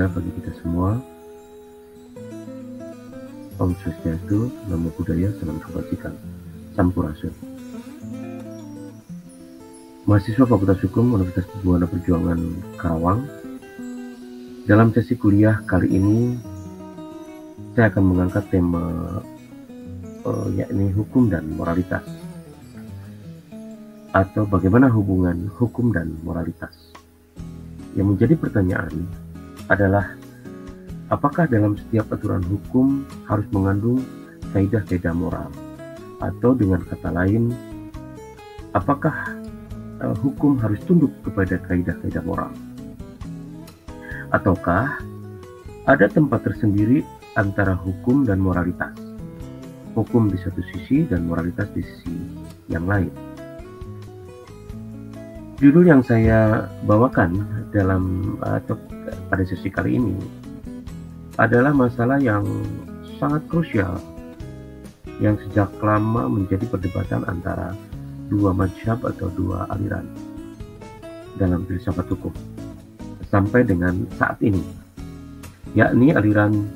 sejahtera bagi kita semua. Om Swastiastu, Namo Buddhaya, Salam Kebajikan, Sampurasun. Mahasiswa Fakultas Hukum Universitas Buana Perjuangan Karawang. Dalam sesi kuliah kali ini, saya akan mengangkat tema yakni hukum dan moralitas, atau bagaimana hubungan hukum dan moralitas. Yang menjadi pertanyaan adalah, apakah dalam setiap aturan hukum harus mengandung kaidah-kaidah moral? Atau dengan kata lain, apakah hukum harus tunduk kepada kaidah-kaidah moral? Ataukah ada tempat tersendiri antara hukum dan moralitas? Hukum di satu sisi dan moralitas di sisi yang lain. Judul yang saya bawakan pada sesi kali ini adalah masalah yang sangat krusial yang sejak lama menjadi perdebatan antara dua mazhab atau dua aliran dalam filsafat hukum sampai dengan saat ini, yakni aliran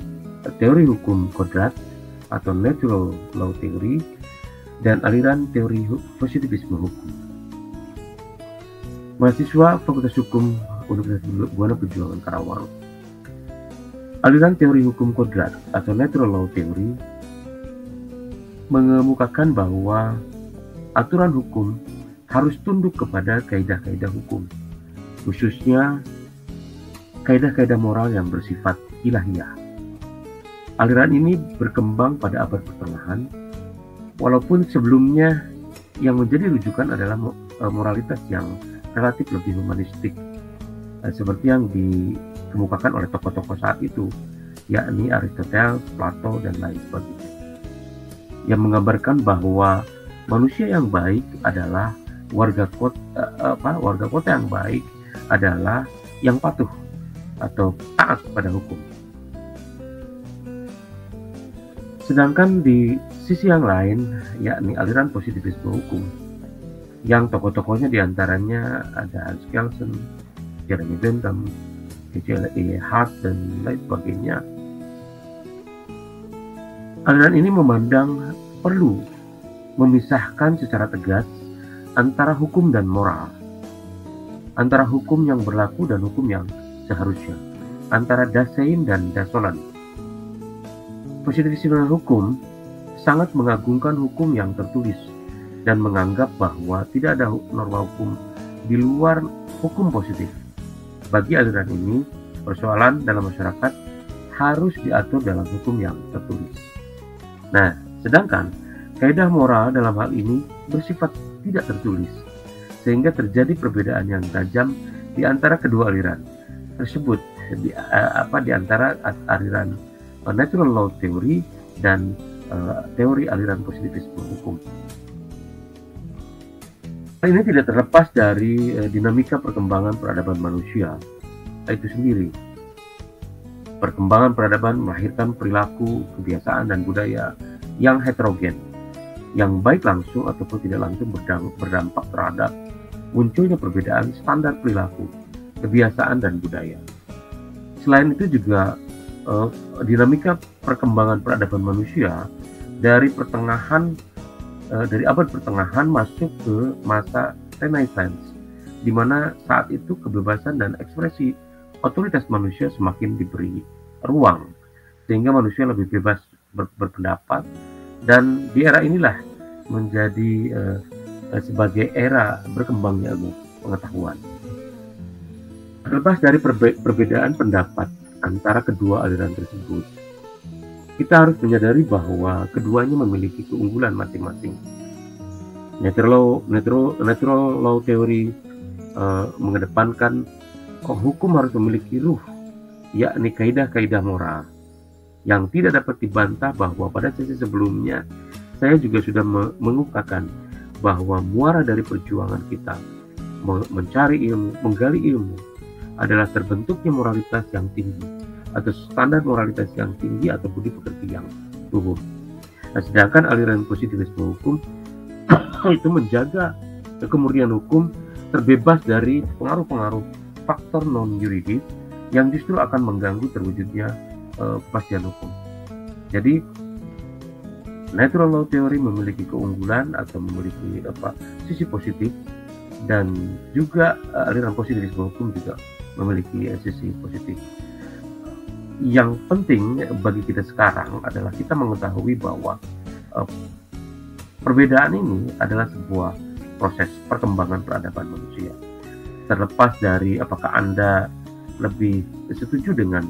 teori hukum kodrat atau natural law theory dan aliran teori positivisme hukum. Mahasiswa Fakultas Hukum Universitas Buana Perjuangan Karawang, aliran teori hukum kodrat atau natural law theory mengemukakan bahwa aturan hukum harus tunduk kepada kaidah-kaidah hukum, khususnya kaidah-kaidah moral yang bersifat ilahiyah. Aliran ini berkembang pada abad pertengahan, walaupun sebelumnya yang menjadi rujukan adalah moralitas yang relatif lebih humanistik, seperti yang dikemukakan oleh tokoh-tokoh saat itu, yakni Aristoteles, Plato, dan lain sebagainya, yang menggambarkan bahwa manusia yang baik adalah warga kota yang baik adalah yang patuh atau taat pada hukum. Sedangkan di sisi yang lain, yakni aliran positivisme hukum, yang tokoh-tokohnya diantaranya ada Hans Kelsen, Jeremy Bentham, H.L.A. Hart, dan lain sebagainya. Aliran ini memandang perlu memisahkan secara tegas antara hukum dan moral, antara hukum yang berlaku dan hukum yang seharusnya, antara dasein dan dasolan. Positivisme hukum sangat mengagungkan hukum yang tertulis dan menganggap bahwa tidak ada norma hukum di luar hukum positif. Bagi aliran ini, persoalan dalam masyarakat harus diatur dalam hukum yang tertulis. Nah, sedangkan kaidah moral dalam hal ini bersifat tidak tertulis, sehingga terjadi perbedaan yang tajam di antara kedua aliran tersebut, di antara aliran natural law theory dan teori aliran positivisme hukum. Hal ini tidak terlepas dari dinamika perkembangan peradaban manusia itu sendiri. Perkembangan peradaban melahirkan perilaku, kebiasaan, dan budaya yang heterogen, yang baik langsung ataupun tidak langsung berdampak terhadap munculnya perbedaan standar perilaku, kebiasaan, dan budaya. Selain itu juga dinamika perkembangan peradaban manusia dari abad pertengahan masuk ke masa Renaissance, di mana saat itu kebebasan dan ekspresi otoritas manusia semakin diberi ruang, sehingga manusia lebih bebas berpendapat, dan di era inilah menjadi sebagai era berkembangnya ilmu pengetahuan. Terlepas dari perbedaan pendapat antara kedua aliran tersebut, kita harus menyadari bahwa keduanya memiliki keunggulan masing-masing. Natural law theory mengedepankan hukum harus memiliki ruh, yakni kaidah-kaidah moral, yang tidak dapat dibantah. Bahwa pada sesi sebelumnya saya juga sudah mengungkapkan bahwa muara dari perjuangan kita mencari ilmu, menggali ilmu, adalah terbentuknya moralitas yang tinggi atau standar moralitas yang tinggi atau budi pekerti yang luhur. Nah, sedangkan aliran positivisme hukum itu menjaga kemurnian hukum terbebas dari pengaruh-pengaruh faktor non-yuridis yang justru akan mengganggu terwujudnya kepastian hukum. Jadi natural law theory memiliki keunggulan atau memiliki sisi positif, dan juga aliran positivisme hukum juga memiliki sisi positif. Yang penting bagi kita sekarang adalah kita mengetahui bahwa perbedaan ini adalah sebuah proses perkembangan peradaban manusia. Terlepas dari apakah Anda lebih setuju dengan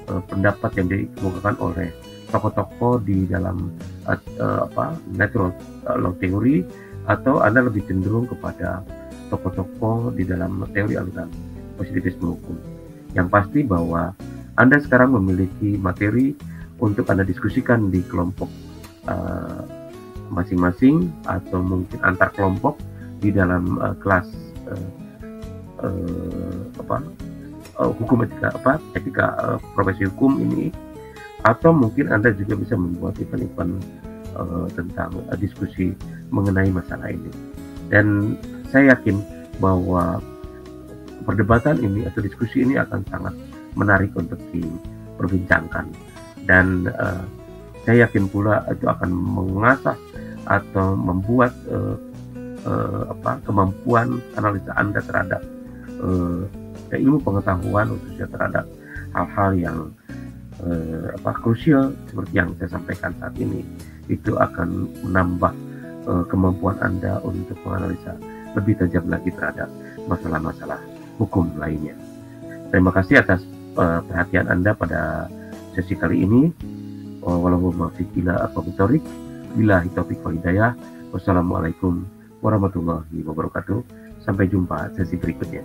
pendapat yang dikemukakan oleh tokoh-tokoh di dalam natural law theory, atau Anda lebih cenderung kepada tokoh-tokoh di dalam teori aliran positivisme hukum. Yang pasti bahwa Anda sekarang memiliki materi untuk Anda diskusikan di kelompok masing-masing, atau mungkin antar kelompok di dalam kelas hukum etika profesi hukum ini, atau mungkin Anda juga bisa membuat event-event tentang diskusi mengenai masalah ini. Dan saya yakin bahwa perdebatan ini atau diskusi ini akan sangat menarik untuk diperbincangkan, dan saya yakin pula itu akan mengasah atau membuat kemampuan analisa Anda terhadap ilmu pengetahuan, khususnya terhadap hal-hal yang krusial seperti yang saya sampaikan saat ini, itu akan menambah kemampuan Anda untuk menganalisa lebih tajam lagi terhadap masalah-masalah hukum lainnya. Terima kasih atas perhatian Anda pada sesi kali ini. Walau bila taufiq wal hidayah. Wassalamualaikum warahmatullahi wabarakatuh. Sampai jumpa sesi berikutnya.